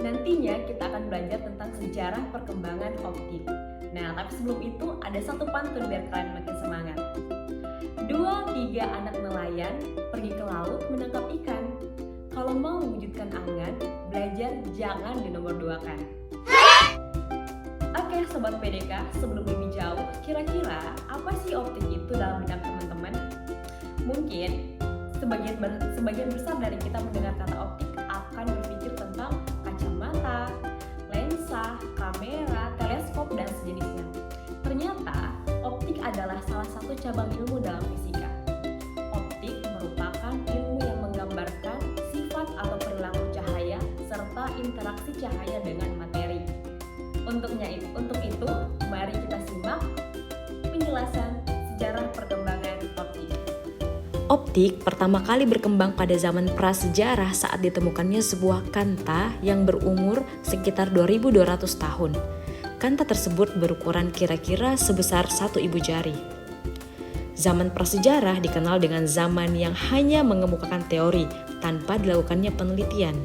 Nantinya kita akan belajar tentang sejarah perkembangan optik. Nah, tapi sebelum itu ada satu pantun biar kalian makin semangat. 2-3 anak nelayan pergi ke laut menangkap ikan. Kalau mau wujudkan angan, belajar jangan dinomor duakan. Oke Sobat PDK, sebelum lebih jauh, kira-kira apa sih optik itu dalam benak teman-teman? Mungkin sebagian besar dari kita mendengar kata optik akan berpikir tentang kacamata, lensa, kamera, teleskop, dan sejenisnya. Ternyata, optik adalah salah satu cabang ilmu dalam fisika. Optik merupakan ilmu yang menggambarkan sifat atau perilaku cahaya serta interaksi cahaya dengan materi. Untuk itu, mari kita simak penjelasan sejarah perkembangan optik. Optik pertama kali berkembang pada zaman prasejarah saat ditemukannya sebuah kanta yang berumur sekitar 2200 tahun. Kanta tersebut berukuran kira-kira sebesar 1 ibu jari. Zaman prasejarah dikenal dengan zaman yang hanya mengemukakan teori tanpa dilakukannya penelitian.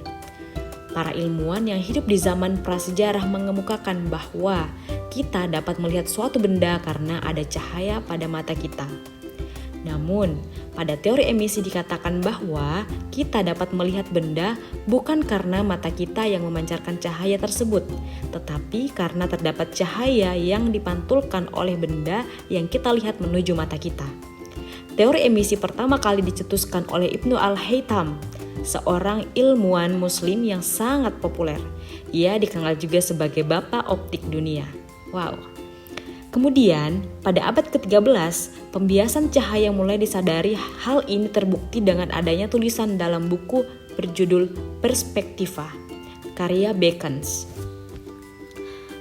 Para ilmuwan yang hidup di zaman prasejarah mengemukakan bahwa kita dapat melihat suatu benda karena ada cahaya pada mata kita. Namun, pada teori emisi dikatakan bahwa kita dapat melihat benda bukan karena mata kita yang memancarkan cahaya tersebut, tetapi karena terdapat cahaya yang dipantulkan oleh benda yang kita lihat menuju mata kita. Teori emisi pertama kali dicetuskan oleh Ibnu Al-Haytham, seorang ilmuwan muslim yang sangat populer. Ia dikenal juga sebagai Bapak Optik Dunia. Wow. Kemudian, pada abad ke-13, pembiasan cahaya mulai disadari. Hal ini terbukti dengan adanya tulisan dalam buku berjudul Perspektiva, karya Bacons.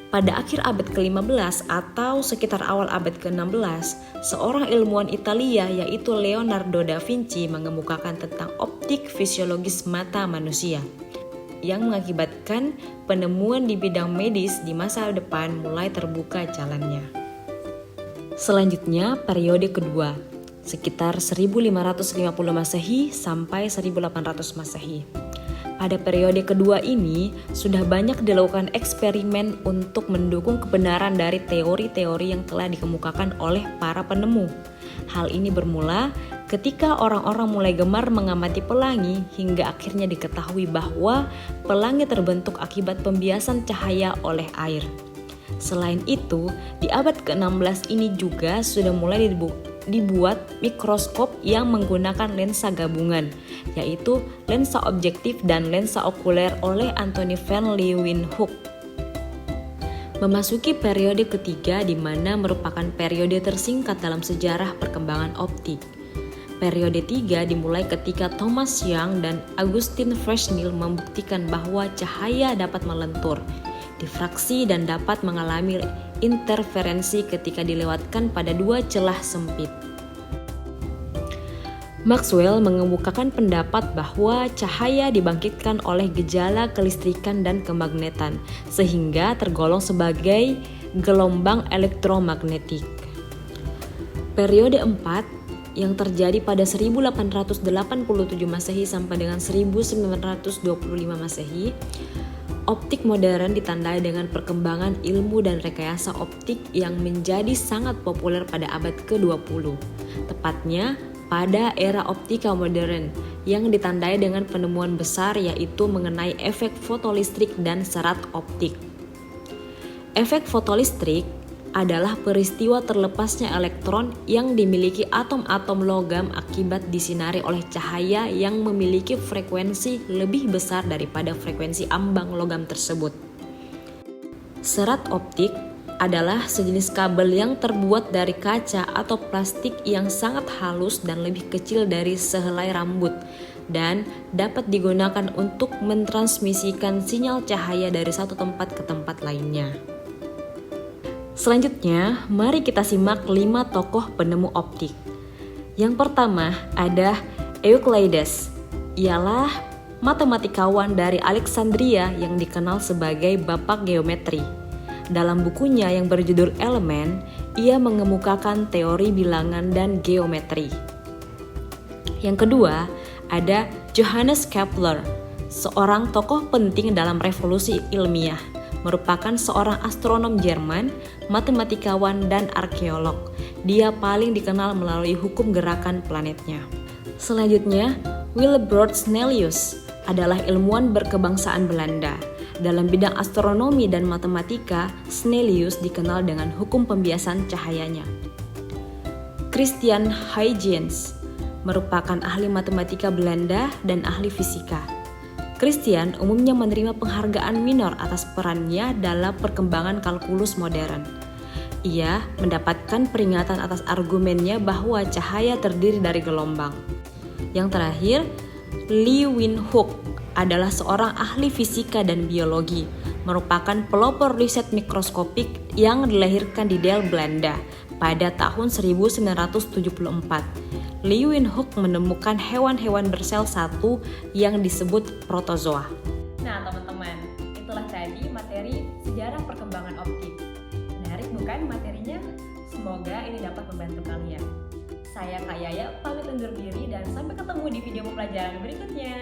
Pada akhir abad ke-15 atau sekitar awal abad ke-16, seorang ilmuwan Italia yaitu Leonardo da Vinci mengemukakan tentang optik fisiologis mata manusia yang mengakibatkan penemuan di bidang medis di masa depan mulai terbuka jalannya. Selanjutnya, periode kedua, sekitar 1550 Masehi sampai 1800 Masehi. Pada periode kedua ini, sudah banyak dilakukan eksperimen untuk mendukung kebenaran dari teori-teori yang telah dikemukakan oleh para penemu. Hal ini bermula ketika orang-orang mulai gemar mengamati pelangi hingga akhirnya diketahui bahwa pelangi terbentuk akibat pembiasan cahaya oleh air. Selain itu, di abad ke-16 ini juga sudah mulai dibuat mikroskop yang menggunakan lensa gabungan, yaitu lensa objektif dan lensa okuler oleh Antony van Leeuwenhoek. Memasuki periode ketiga di mana merupakan periode tersingkat dalam sejarah perkembangan optik. Periode 3 dimulai ketika Thomas Young dan Augustin Fresnel membuktikan bahwa cahaya dapat melentur, difraksi dan dapat mengalami interferensi ketika dilewatkan pada dua celah sempit. Maxwell mengemukakan pendapat bahwa cahaya dibangkitkan oleh gejala kelistrikan dan kemagnetan, sehingga tergolong sebagai gelombang elektromagnetik. Periode 4 yang terjadi pada 1887 Masehi sampai dengan 1925 Masehi, optik modern ditandai dengan perkembangan ilmu dan rekayasa optik yang menjadi sangat populer pada abad ke-20. Tepatnya pada era optika modern yang ditandai dengan penemuan besar yaitu mengenai efek fotolistrik dan serat optik. Efek fotolistrik adalah peristiwa terlepasnya elektron yang dimiliki atom-atom logam akibat disinari oleh cahaya yang memiliki frekuensi lebih besar daripada frekuensi ambang logam tersebut. Serat optik adalah sejenis kabel yang terbuat dari kaca atau plastik yang sangat halus dan lebih kecil dari sehelai rambut dan dapat digunakan untuk mentransmisikan sinyal cahaya dari satu tempat ke tempat lainnya. Selanjutnya, mari kita simak 5 tokoh penemu optik. Yang pertama ada Euclides. Ialah matematikawan dari Alexandria yang dikenal sebagai Bapak Geometri. Dalam bukunya yang berjudul Elemen, ia mengemukakan teori bilangan dan geometri. Yang kedua, ada Johannes Kepler. seorang tokoh penting dalam revolusi ilmiah, merupakan seorang astronom Jerman, matematikawan, dan arkeolog. Dia paling dikenal melalui hukum gerakan planetnya. Selanjutnya, Wilbrord Snellius adalah ilmuwan berkebangsaan Belanda. Dalam bidang astronomi dan matematika, Snellius dikenal dengan hukum pembiasan cahayanya. Christian Huygens merupakan ahli matematika Belanda dan ahli fisika. Christian umumnya menerima penghargaan minor atas perannya dalam perkembangan kalkulus modern. Ia mendapatkan peringatan atas argumennya bahwa cahaya terdiri dari gelombang. Yang terakhir, Leeuwenhoek adalah seorang ahli fisika dan biologi, merupakan pelopor riset mikroskopik yang dilahirkan di Delft, Belanda pada tahun 1974. Leeuwenhoek menemukan hewan-hewan bersel satu yang disebut protozoa. Nah teman-teman, itulah tadi materi sejarah perkembangan optik. Menarik bukan materinya? Semoga ini dapat membantu kalian. Saya Kak Yaya pamit undur diri dan sampai ketemu di video pembelajaran berikutnya.